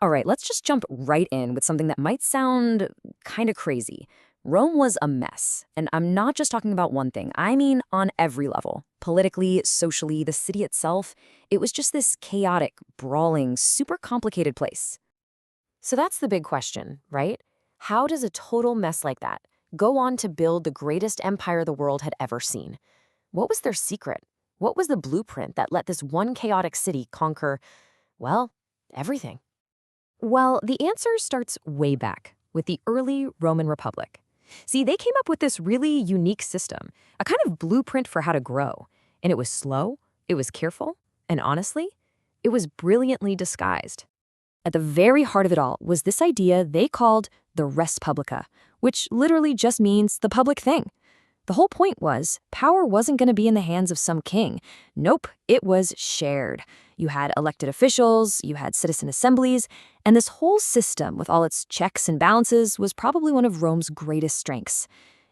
All right, let's just jump right in with something that might sound kind of crazy. Rome was a mess, and I'm not just talking about one thing. I mean on every level. Politically, socially, the city itself, it was just this chaotic, brawling, super complicated place. So that's the big question, right? How does a total mess like that go on to build the greatest empire the world had ever seen? What was their secret? What was the blueprint that let this one chaotic city conquer, well, everything? Well, the answer starts way back with the early Roman Republic. See, they came up with this really unique system, a kind of blueprint for how to grow. And it was slow, it was careful, and honestly, it was brilliantly disguised. At the very heart of it all was this idea they called the res publica, which literally just means the public thing. The whole point was power wasn't going to be in the hands of some king. Nope, it was shared. You had elected officials, you had citizen assemblies, and this whole system with all its checks and balances was probably one of Rome's greatest strengths.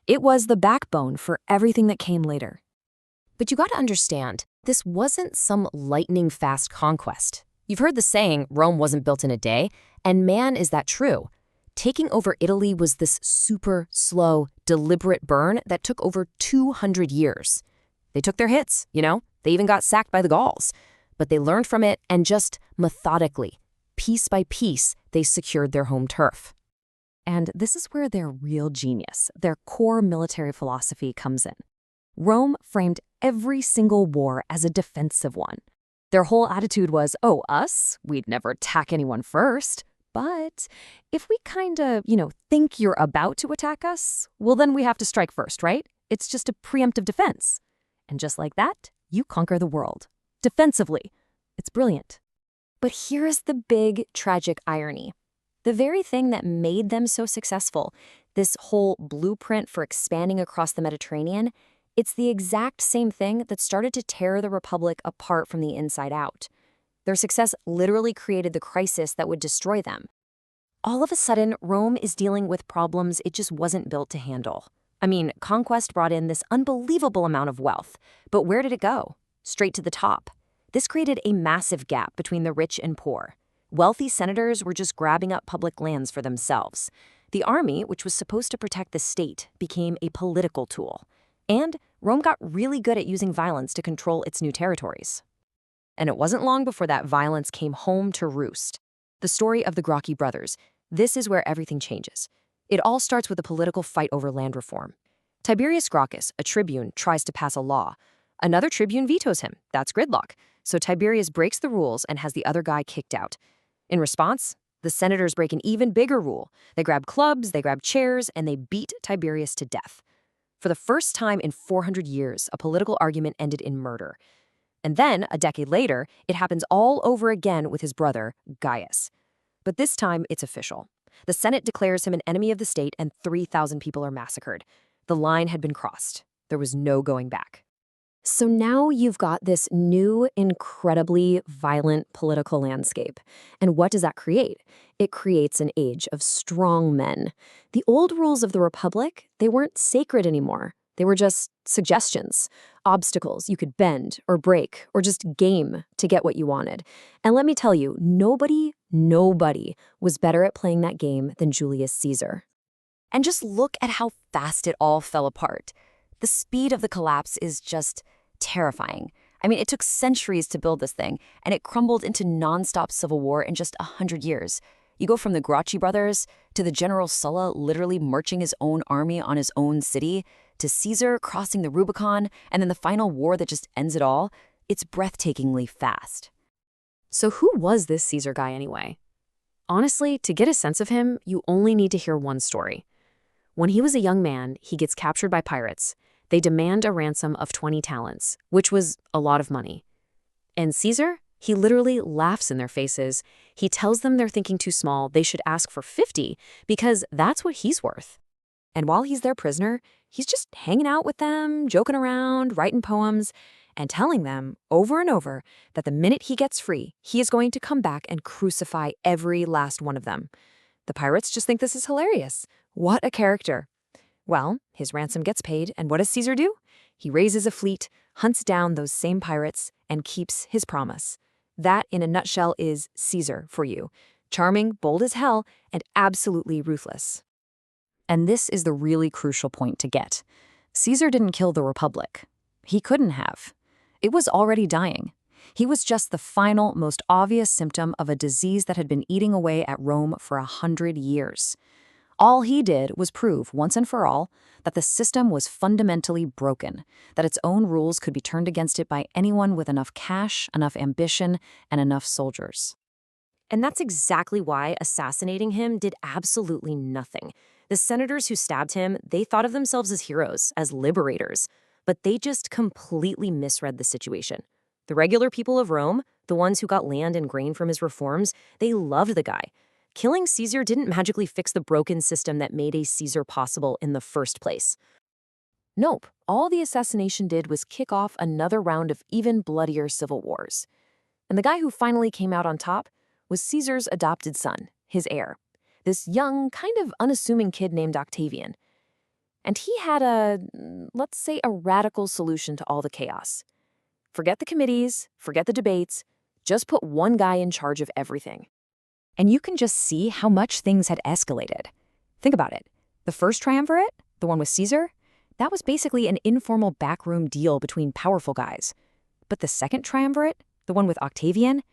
It was the backbone for everything that came later. But you gotta understand, this wasn't some lightning fast conquest. You've heard the saying, Rome wasn't built in a day, and man, is that true. Taking over Italy was this super slow, deliberate burn that took over 200 years. They took their hits, they even got sacked by the Gauls. But they learned from it and just methodically, piece by piece, they secured their home turf. And this is where their real genius, their core military philosophy comes in. Rome framed every single war as a defensive one. Their whole attitude was, oh, us? We'd never attack anyone first. But if we think you're about to attack us, well, then we have to strike first, right? It's just a preemptive defense. And just like that, you conquer the world. Defensively. It's brilliant. But here's the big, tragic irony. The very thing that made them so successful, this whole blueprint for expanding across the Mediterranean, it's the exact same thing that started to tear the Republic apart from the inside out. Their success literally created the crisis that would destroy them. All of a sudden, Rome is dealing with problems it just wasn't built to handle. I mean, conquest brought in this unbelievable amount of wealth, but where did it go? Straight to the top. This created a massive gap between the rich and poor. Wealthy senators were just grabbing up public lands for themselves. The army, which was supposed to protect the state, became a political tool. And Rome got really good at using violence to control its new territories. And it wasn't long before that violence came home to roost. The story of the Gracchi brothers. This is where everything changes. It all starts with a political fight over land reform. Tiberius Gracchus, a tribune, tries to pass a law. Another tribune vetoes him. That's gridlock. So Tiberius breaks the rules and has the other guy kicked out. In response, the senators break an even bigger rule. They grab clubs, they grab chairs, and they beat Tiberius to death. For the first time in 400 years, a political argument ended in murder. And then, a decade later, it happens all over again with his brother, Gaius. But this time, it's official. The Senate declares him an enemy of the state and 3,000 people are massacred. The line had been crossed. There was no going back. So now you've got this new, incredibly violent political landscape. And what does that create? It creates an age of strong men. The old rules of the Republic, they weren't sacred anymore. They were just suggestions, obstacles you could bend or break or just game to get what you wanted. And let me tell you, nobody was better at playing that game than Julius Caesar. And just look at how fast it all fell apart. The speed of the collapse is just terrifying. I mean, it took centuries to build this thing, and it crumbled into nonstop civil war in just 100 years. You go from the Gracchi brothers to the General Sulla literally marching his own army on his own city, to Caesar crossing the Rubicon, and then the final war that just ends it all. It's breathtakingly fast. So who was this Caesar guy anyway? Honestly, to get a sense of him, you only need to hear one story. When he was a young man, he gets captured by pirates. They demand a ransom of 20 talents, which was a lot of money. And Caesar, he literally laughs in their faces. He tells them they're thinking too small, they should ask for 50, because that's what he's worth. And while he's their prisoner, he's just hanging out with them, joking around, writing poems, and telling them over and over that the minute he gets free, he is going to come back and crucify every last one of them. The pirates just think this is hilarious. What a character. Well, his ransom gets paid, and what does Caesar do? He raises a fleet, hunts down those same pirates, and keeps his promise. That, in a nutshell, is Caesar for you. Charming, bold as hell, and absolutely ruthless. And this is the really crucial point to get. Caesar didn't kill the Republic. He couldn't have. It was already dying. He was just the final, most obvious symptom of a disease that had been eating away at Rome for 100 years. All he did was prove, once and for all, that the system was fundamentally broken, that its own rules could be turned against it by anyone with enough cash, enough ambition, and enough soldiers. And that's exactly why assassinating him did absolutely nothing. The senators who stabbed him, they thought of themselves as heroes, as liberators, but they just completely misread the situation. The regular people of Rome, the ones who got land and grain from his reforms, they loved the guy. Killing Caesar didn't magically fix the broken system that made a Caesar possible in the first place. Nope, all the assassination did was kick off another round of even bloodier civil wars. And the guy who finally came out on top was Caesar's adopted son, his heir, this young, kind of unassuming kid named Octavian. And he had let's say, a radical solution to all the chaos. Forget the committees, forget the debates, just put one guy in charge of everything. And you can just see how much things had escalated. Think about it. The first triumvirate, the one with Caesar, that was basically an informal backroom deal between powerful guys. But the second triumvirate, the one with Octavian,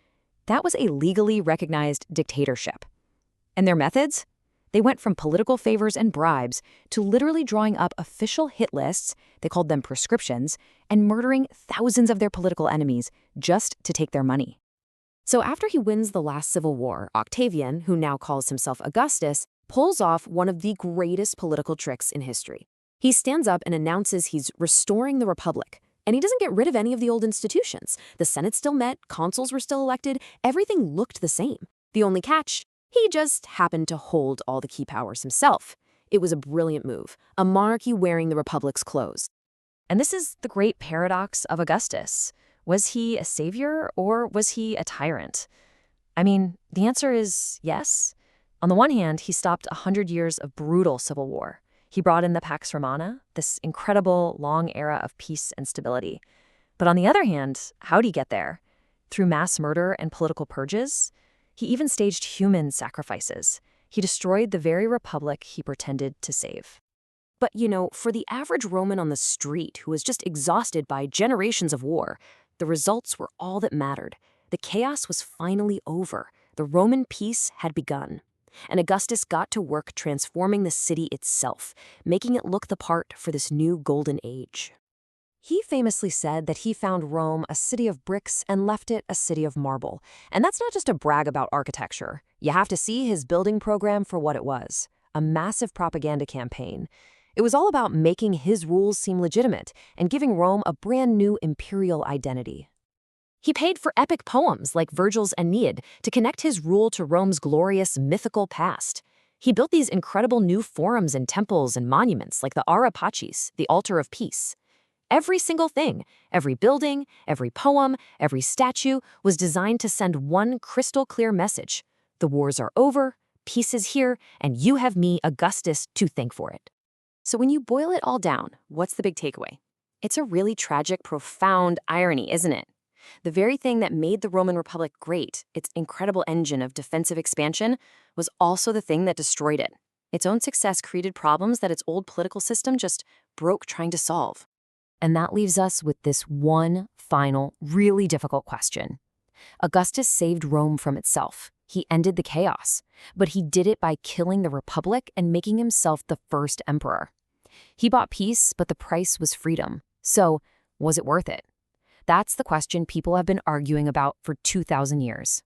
that was a legally recognized dictatorship. And their methods? They went from political favors and bribes to literally drawing up official hit lists, they called them prescriptions, and murdering thousands of their political enemies just to take their money. So after he wins the last civil war, Octavian, who now calls himself Augustus, pulls off one of the greatest political tricks in history. He stands up and announces he's restoring the Republic. And he doesn't get rid of any of the old institutions. The Senate still met, consuls were still elected, everything looked the same. The only catch? He just happened to hold all the key powers himself. It was a brilliant move, a monarchy wearing the Republic's clothes. And this is the great paradox of Augustus. Was he a savior or was he a tyrant? I mean, the answer is yes. On the one hand, he stopped 100 years of brutal civil war. He brought in the Pax Romana, this incredible long era of peace and stability. But on the other hand, how'd he get there? Through mass murder and political purges? He even staged human sacrifices. He destroyed the very republic he pretended to save. But, for the average Roman on the street who was just exhausted by generations of war, the results were all that mattered. The chaos was finally over. The Roman peace had begun. And Augustus got to work transforming the city itself, making it look the part for this new golden age. He famously said that he found Rome a city of bricks and left it a city of marble. And that's not just a brag about architecture. You have to see his building program for what it was, a massive propaganda campaign. It was all about making his rules seem legitimate and giving Rome a brand new imperial identity. He paid for epic poems like Virgil's Aeneid to connect his rule to Rome's glorious mythical past. He built these incredible new forums and temples and monuments like the Ara Pacis, the Altar of Peace. Every single thing, every building, every poem, every statue was designed to send one crystal-clear message. The wars are over, peace is here, and you have me, Augustus, to thank for it. So when you boil it all down, what's the big takeaway? It's a really tragic, profound irony, isn't it? The very thing that made the Roman Republic great, its incredible engine of defensive expansion, was also the thing that destroyed it. Its own success created problems that its old political system just broke trying to solve. And that leaves us with this one final, really difficult question. Augustus saved Rome from itself. He ended the chaos, but he did it by killing the Republic and making himself the first emperor. He bought peace, but the price was freedom. So, was it worth it? That's the question people have been arguing about for 2,000 years.